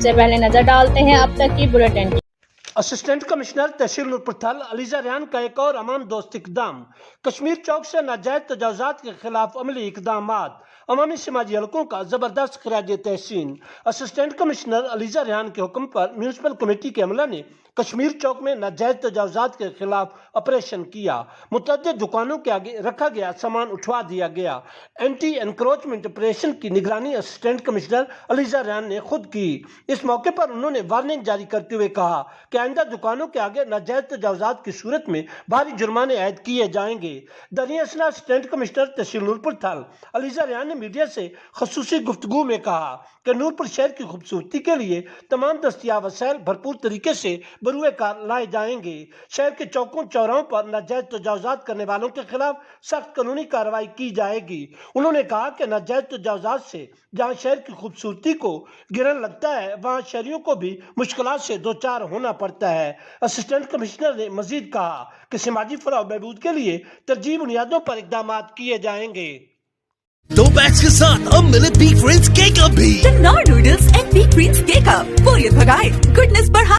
से पहले नजर डालते हैं अब तक की बुलेटिन। असिस्टेंट कमिश्नर तहसील नूरपुर थल अलीजा रेहान का एक और अमान दोस्त इकदाम। कश्मीर चौक से नाजायज तजावुजात के खिलाफ अमली इकदाम। अवामी समाजी हलकों का जबरदस्त खराज तहसीन। असिस्टेंट कमिश्नर अलीजा रेहान के हुक्म पर म्यूनसिपल कमेटी के अमला ने कश्मीर चौक में नाजायज तजावुजात के खिलाफ ऑपरेशन किया। मुतअद्दिद दुकानों के आगे रखा गया सामान उठवा दिया गया। एंटी एनक्रोचमेंट ऑपरेशन की निगरानी असिस्टेंट कमिश्नर अलीजा रेहान ने खुद की। इस मौके पर उन्होंने वार्निंग जारी करते हुए कहा कि आइंदा दुकानों के आगे नाजायज तजावुजात की सूरत में भारी जुर्माने आयद किए जाएंगे। दरमियान असिस्टेंट कमिश्नर तहसील नूरपुर थल अलीजा रेहान ने मीडिया से खसूसी गुफ्तगू में कहा कि नूरपुर शहर की खूबसूरती के लिए तमाम दस्तियाब वसाइल भरपूर तरीके से बरूए कार लाए जाएंगे। शहर के चौकों चौराहों पर नाजायज तजावुजात करने वालों के खिलाफ सख्त कानूनी कार्रवाई की जाएगी। उन्होंने कहा कि नाजायज तजावुजात से जहां शहर की खूबसूरती को गिरन लगता है वहां शहरियों को भी मुश्किलात से दो चार होना पड़ता है। असिस्टेंट कमिश्नर ने मजीद कहा कि समाजी फलाह बहबूद के लिए तरजीही बुनियादों पर इकदाम किए जाएंगे। दो बैच के साथ अब मिले बिग फ्रेंड्स केक अप भी। Noodles and big friends cake up, बोरियत भगाए, गुडनेस बढ़ाए।